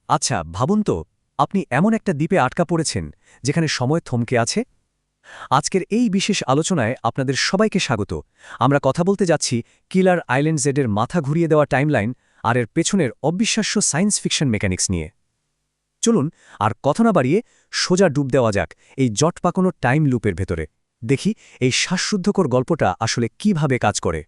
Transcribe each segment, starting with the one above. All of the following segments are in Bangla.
আচ্ছা ভাবুন তো, আপনি এমন একটা দ্বীপে আটকা পড়েছেন যেখানে সময় থমকে আছে। আজকের এই বিশেষ আলোচনায় আপনাদের সবাইকে স্বাগত। আমরা কথা বলতে যাচ্ছি কিলার আইল্যান্ড জেডের মাথা ঘুরিয়ে দেওয়া টাইমলাইন আর এর পেছনের অবিশ্বাস্য সায়েন্স ফিকশন মেকানিক্স নিয়ে। চলুন আর কথা না বাড়িয়ে সোজা ডুব দেওয়া যাক এই জট পাকানো টাইম লুপের ভেতরে। দেখি এই শ্বাসরুদ্ধকর গল্পটা আসলে কিভাবে কাজ করে।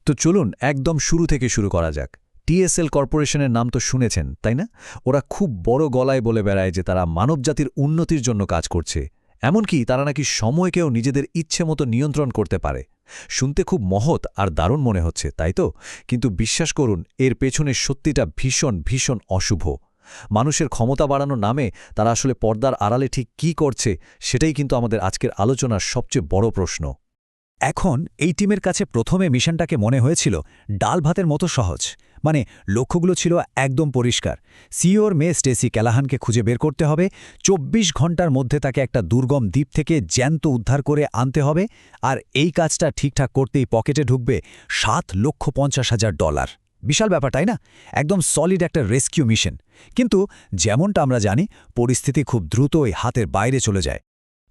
তো চলুন একদম শুরু থেকে শুরু করা যাক। টিএসএল কর্পোরেশনের নাম তো শুনেছেন, তাই না? ওরা খুব বড় গলায় বলে বেড়ায় যে তারা মানবজাতির উন্নতির জন্য কাজ করছে। এমনকি তারা নাকি সময়কেও নিজেদের ইচ্ছে মতো নিয়ন্ত্রণ করতে পারে। শুনতে খুব মহৎ আর দারুণ মনে হচ্ছে, তাই তো? কিন্তু বিশ্বাস করুন, এর পেছনে সত্যিটা ভীষণ ভীষণ অশুভ। মানুষের ক্ষমতা বাড়ানোর নামে তারা আসলে পর্দার আড়ালে ঠিক কী করছে, সেটাই কিন্তু আমাদের আজকের আলোচনার সবচেয়ে বড় প্রশ্ন। এখন এই টিমের কাছে প্রথমে মিশনটাকে মনে হয়েছিল ডাল ভাতের মতো সহজ। মানে লক্ষ্যগুলো ছিল একদম পরিষ্কার। সিইওর মেয়ে স্টেসি ক্যালাহানকে খুঁজে বের করতে হবে, ২৪ ঘন্টার মধ্যে তাকে একটা দুর্গম দ্বীপ থেকে জ্যান্ত উদ্ধার করে আনতে হবে, আর এই কাজটা ঠিকঠাক করতেই পকেটে ঢুকবে $৭,৫০,০০০। বিশাল ব্যাপার, তাই না? একদম সলিড একটা রেস্কিউ মিশন। কিন্তু যেমনটা আমরা জানি, পরিস্থিতি খুব দ্রুতই হাতের বাইরে চলে যায়।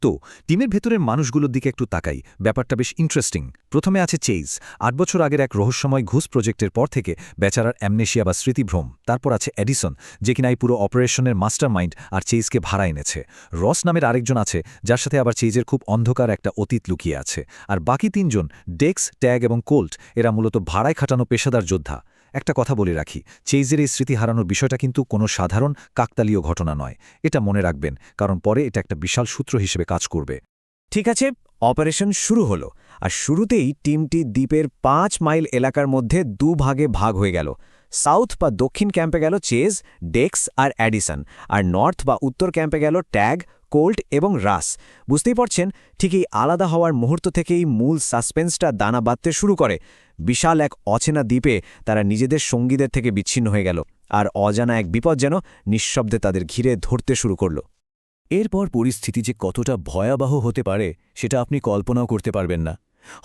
তো টিমের ভেতরের মানুষগুলোর দিকে একটু তাকাই, ব্যাপারটা বেশ ইন্টারেস্টিং। প্রথমে আছে চেইজ, ৮ বছর আগের এক রহস্যময় ঘুষ প্রজেক্টের পর থেকে বেচারার অ্যামনেশিয়া বা স্মৃতিভ্রম। তারপর আছে এডিসন, যে কিনা এই পুরো অপারেশনের মাস্টারমাইন্ড আর চেইজকে ভাড়া এনেছে। রস নামের আরেকজন আছে, যার সাথে আবার চেইজের খুব অন্ধকার একটা অতীত লুকিয়ে আছে। আর বাকি তিনজন, ডেক্স, ট্যাগ এবং কোল্ট, এরা মূলত ভাড়ায় খাটানো পেশাদার যোদ্ধা। একটা কথা বলে রাখি, চেইজের এই স্মৃতি হারানোর বিষয়টা কিন্তু কোনো সাধারণ কাকতালীয় ঘটনা নয়। এটা মনে রাখবেন, কারণ পরে এটা একটা বিশাল সূত্র হিসেবে কাজ করবে। ঠিক আছে, অপারেশন শুরু হলো। আর শুরুতেই টিমটি দ্বীপের ৫ মাইল এলাকার মধ্যে দুভাগে ভাগ হয়ে গেল। সাউথ বা দক্ষিণ ক্যাম্পে গেল চেজ, ডেক্স আর অ্যাডিসন, আর নর্থ বা উত্তর ক্যাম্পে গেল ট্যাগ, কোল্ট এবং রাস। বুঝতেই পারছেন, ঠিক এই আলাদা হওয়ার মুহূর্ত থেকেই মূল সাসপেন্সটা দানা বাঁধতে শুরু করে। বিশাল এক অচেনা দ্বীপে তারা নিজেদের সঙ্গীদের থেকে বিচ্ছিন্ন হয়ে গেল, আর অজানা এক বিপদ যেন নিঃশব্দে তাদের ঘিরে ধরতে শুরু করল। এরপর পরিস্থিতি যে কতটা ভয়াবহ হতে পারে সেটা আপনি কল্পনাও করতে পারবেন না।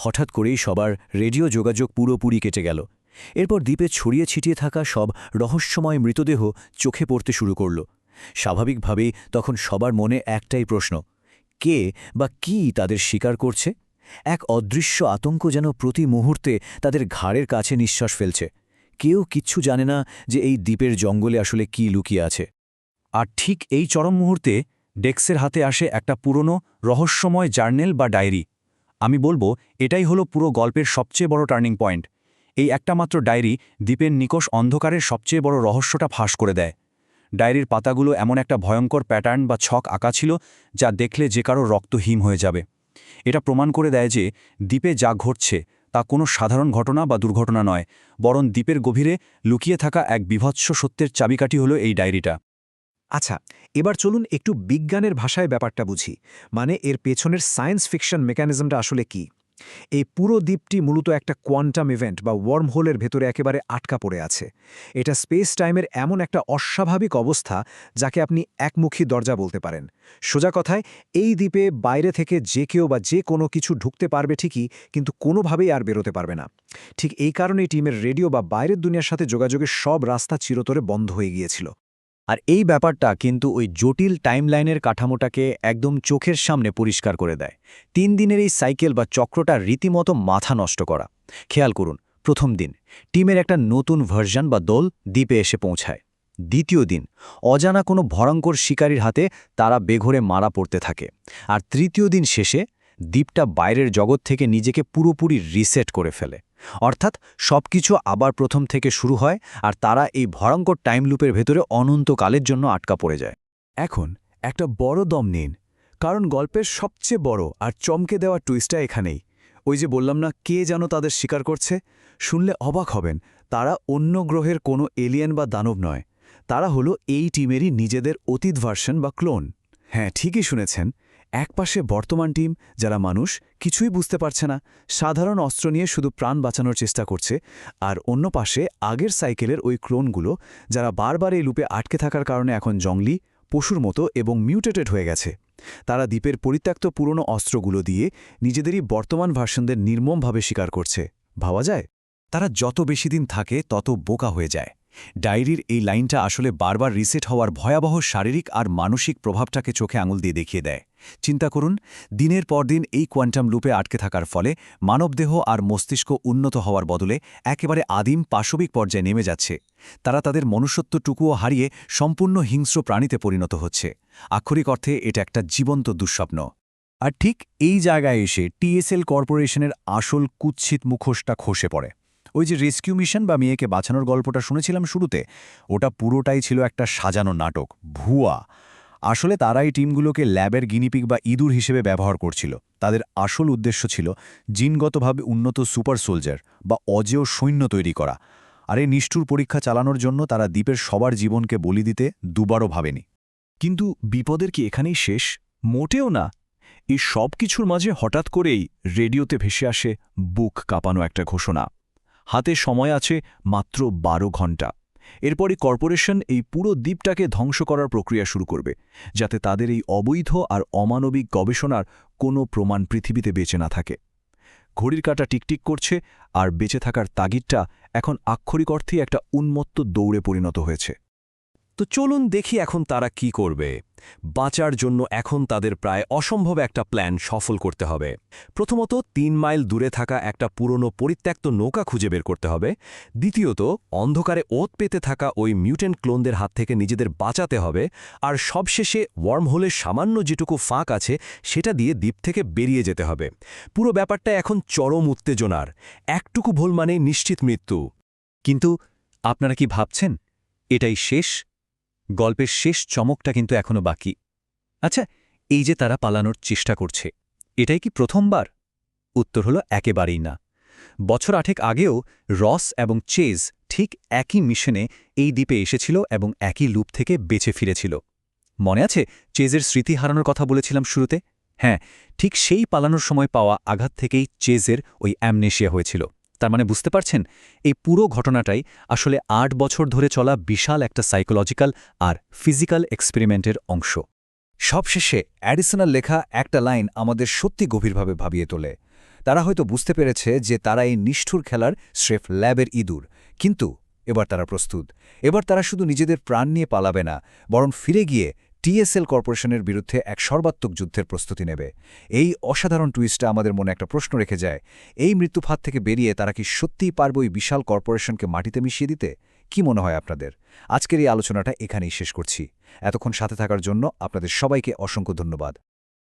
হঠাৎ করেই সবার রেডিও যোগাযোগ পুরোপুরি কেটে গেল। এরপর দ্বীপে ছড়িয়ে ছিটিয়ে থাকা সব রহস্যময় মৃতদেহ চোখে পড়তে শুরু করল। স্বাভাবিকভাবেই তখন সবার মনে একটাই প্রশ্ন: কে বা কি তাদের শিকার করছে? এক অদৃশ্য আতঙ্ক যেন প্রতি মুহূর্তে তাদের ঘাড়ের কাছে নিঃশ্বাস ফেলছে। কেউ কিচ্ছু জানে না যে এই দ্বীপের জঙ্গলে আসলে কি লুকিয়ে আছে। আর ঠিক এই চরম মুহূর্তে ডেক্সের হাতে আসে একটা পুরনো রহস্যময় জার্নেল বা ডায়েরি। আমি বলবো এটাই হলো পুরো গল্পের সবচেয়ে বড় টার্নিং পয়েন্ট। এই একটা মাত্র ডায়েরি দ্বীপের নিকষ অন্ধকারের সবচেয়ে বড় রহস্যটা ফাঁস করে দেয়। ডায়েরির পাতাগুলো এমন একটা ভয়ঙ্কর প্যাটার্ন বা ছক আঁকা ছিল যা দেখলে যে কারো রক্ত হিম হয়ে যাবে। এটা প্রমাণ করে দেয় যে দ্বীপে যা ঘটছে তা কোনো সাধারণ ঘটনা বা দুর্ঘটনা নয়, বরং দ্বীপের গভীরে লুকিয়ে থাকা এক বিভৎস সত্যের চাবিকাঠি হলো এই ডায়েরিটা। আচ্ছা, এবার চলুন একটু বিজ্ঞানের ভাষায় ব্যাপারটা বুঝি। মানে এর পেছনের সায়েন্স ফিকশন মেকানিজমটা আসলে কি। এই পুরো দ্বীপটি মূলত একটা কোয়ান্টাম ইভেন্ট বা ওয়ার্ম হোলের ভেতরে একেবারে আটকা পড়ে আছে। এটা স্পেস টাইমের এমন একটা অস্বাভাবিক অবস্থা যাকে আপনি একমুখী দরজা বলতে পারেন। সোজা কথায়, এই দ্বীপে বাইরে থেকে যে কেউ বা যে কোনো কিছু ঢুকতে পারবে ঠিকই, কিন্তু কোনোভাবেই আর বেরোতে পারবে না। ঠিক এই কারণেই টিমের রেডিও বা বাইরের দুনিয়ার সাথে যোগাযোগের সব রাস্তা চিরতরে বন্ধ হয়ে গিয়েছিল। আর এই ব্যাপারটা কিন্তু ওই জটিল টাইমলাইনের কাঠামোটাকে একদম চোখের সামনে পরিষ্কার করে দেয়। ৩ দিনের এই সাইকেল বা চক্রটা রীতিমতো মাথা নষ্ট করা। খেয়াল করুন, প্রথম দিন টিমের একটা নতুন ভার্সন বা দল দ্বীপে এসে পৌঁছায়। দ্বিতীয় দিন অজানা কোনো ভয়ঙ্কর শিকারীর হাতে তারা বেঘরে মারা পড়তে থাকে। আর তৃতীয় দিন শেষে দ্বীপটা বাইরের জগৎ থেকে নিজেকে পুরোপুরি রিসেট করে ফেলে। অর্থাৎ সবকিছু আবার প্রথম থেকে শুরু হয়, আর তারা এই ভয়ঙ্কর টাইম লুপের ভেতরে অনন্তকালের জন্য আটকা পড়ে যায়। এখন একটা বড় দম নিন, কারণ গল্পের সবচেয়ে বড় আর চমকে দেওয়া টুইস্টটা এখানেই। ওই যে বললাম না, কে যেন তাদের শিকার করছে? শুনলে অবাক হবেন, তারা অন্য গ্রহের কোনো এলিয়েন বা দানব নয়। তারা হলো এই টিমেরই নিজেদের অতীত ভার্সন বা ক্লোন। হ্যাঁ, ঠিকই শুনেছেন। একপাশে বর্তমান টিম, যারা মানুষ, কিছুই বুঝতে পারছে না, সাধারণ অস্ত্র নিয়ে শুধু প্রাণ বাঁচানোর চেষ্টা করছে। আর অন্য পাশে আগের সাইকেলের ওই ক্লোনগুলো, যারা বারবার এই লুপে আটকে থাকার কারণে এখন জঙ্গলি, পশুর মতো এবং মিউটেটেড হয়ে গেছে। তারা দ্বীপের পরিত্যক্ত পুরনো অস্ত্রগুলো দিয়ে নিজেদেরই বর্তমান ভার্সনদের নির্মমভাবে শিকার করছে। ভাবা যায়? তারা যত বেশি দিন থাকে তত বোকা হয়ে যায়। ডায়েরির এই লাইনটা আসলে বারবার রিসেট হওয়ার ভয়াবহ শারীরিক আর মানসিক প্রভাবটাকে চোখে আঙুল দিয়ে দেখিয়ে দেয়। চিন্তা করুন, দিনের পর দিন এই কোয়ান্টাম লুপে আটকে থাকার ফলে মানবদেহ আর মস্তিষ্ক উন্নত হওয়ার বদলে একেবারে আদিম পাশবিক পর্যায়ে নেমে যাচ্ছে। তারা তাদের মনুষ্যত্বটুকুও হারিয়ে সম্পূর্ণ হিংস্র প্রাণীতে পরিণত হচ্ছে। আক্ষরিক অর্থে এটা একটা জীবন্ত দুঃস্বপ্ন। আর ঠিক এই জায়গায় এসে টিএসএল কর্পোরেশনের আসল কুৎসিত মুখোশটা খসে পড়ে। ওই যে রেস্কিউ মিশন বা মেয়েকে বাঁচানোর গল্পটা শুনেছিলাম শুরুতে, ওটা পুরোটাই ছিল একটা সাজানো নাটক, ভুয়া। আসলে তারা এই টিমগুলোকে ল্যাবের গিনিপিগ বা ইঁদুর হিসেবে ব্যবহার করছিল। তাদের আসল উদ্দেশ্য ছিল জিনগতভাবে উন্নত সুপার সোলজার বা অজেয় সৈন্য তৈরি করা। আর এই নিষ্ঠুর পরীক্ষা চালানোর জন্য তারা দ্বীপের সবার জীবনকে বলি দিতে দুবারও ভাবেনি। কিন্তু বিপদের কি এখানেই শেষ? মোটেও না। এই সব কিছুর মাঝে হঠাৎ করেই রেডিওতে ভেসে আসে বুক কাঁপানো একটা ঘোষণা। হাতে সময় আছে মাত্র 12 ঘণ্টা। এরপরই কর্পোরেশন এই পুরো দ্বীপটাকে ধ্বংস করার প্রক্রিয়া শুরু করবে, যাতে তাদের এই অবৈধ আর অমানবিক গবেষণার কোনো প্রমাণ পৃথিবীতে বেঁচে না থাকে। ঘড়ির কাঁটা টিকটিক করছে, আর বেঁচে থাকার তাগিদটা এখন আক্ষরিক অর্থেই একটা উন্মত্ত দৌড়ে পরিণত হয়েছে। তো চলুন দেখি এখন তারা কি করবে। বাঁচার জন্য এখন তাদের প্রায় অসম্ভব একটা প্ল্যান সফল করতে হবে। প্রথমত 3 মাইল দূরে থাকা একটা পুরনো পরিত্যক্ত নৌকা খুঁজে বের করতে হবে। দ্বিতীয়ত অন্ধকারে ওত পেতে থাকা ওই মিউটেন্ট ক্লোনদের হাত থেকে নিজেদের বাঁচাতে হবে। আর সবশেষে ওয়ার্মহোলের সামান্য যেটুকু ফাঁক আছে সেটা দিয়ে দ্বীপ থেকে বেরিয়ে যেতে হবে। পুরো ব্যাপারটা এখন চরম উত্তেজনার। একটুকু ভুল মানে নিশ্চিত মৃত্যু। কিন্তু আপনারা কি ভাবছেন এটাই শেষ? গল্পের শেষ চমকটা কিন্তু এখনো বাকি। আচ্ছা, এই যে তারা পালানোর চেষ্টা করছে, এটাই কি প্রথমবার? উত্তর হলো একেবারেই না। বছর 8 আগেও রস এবং চেজ ঠিক একই মিশনে এই দ্বীপে এসেছিল এবং একই লুপ থেকে বেঁচে ফিরেছিল। মনে আছে চেজের স্মৃতি হারানোর কথা বলেছিলাম শুরুতে? হ্যাঁ, ঠিক সেই পালানোর সময় পাওয়া আঘাত থেকেই চেজের ওই অ্যামনেশিয়া হয়েছিল। তার মানে বুঝতে পারছেন, এই পুরো ঘটনাটাই আসলে 8 বছর ধরে চলা বিশাল একটা সাইকোলজিক্যাল আর ফিজিক্যাল এক্সপেরিমেন্টের অংশ। সবশেষে অ্যাডিসনাল লেখা একটা লাইন আমাদের সত্যি গভীরভাবে ভাবিয়ে তোলে। তারা হয়তো বুঝতে পেরেছে যে তারা এই নিষ্ঠুর খেলার স্রেফ ল্যাবের ইঁদুর, কিন্তু এবার তারা প্রস্তুত। এবার তারা শুধু নিজেদের প্রাণ নিয়ে পালাবে না, বরং ফিরে গিয়ে টিএসএল কর্পোরেশনের বিরুদ্ধে এক সর্বাত্মক যুদ্ধের প্রস্তুতি নেবে। এই অসাধারণ টুইস্টটা আমাদের মনে একটা প্রশ্ন রেখে যায়। এই মৃত্যুফাত থেকে বেরিয়ে তারা কি সত্যিই পারবে ওই বিশাল কর্পোরেশনকে মাটিতে মিশিয়ে দিতে? কি মনে হয় আপনাদের? আজকের এই আলোচনাটা এখানেই শেষ করছি। এতক্ষণ সাথে থাকার জন্য আপনাদের সবাইকে অসংখ্য ধন্যবাদ।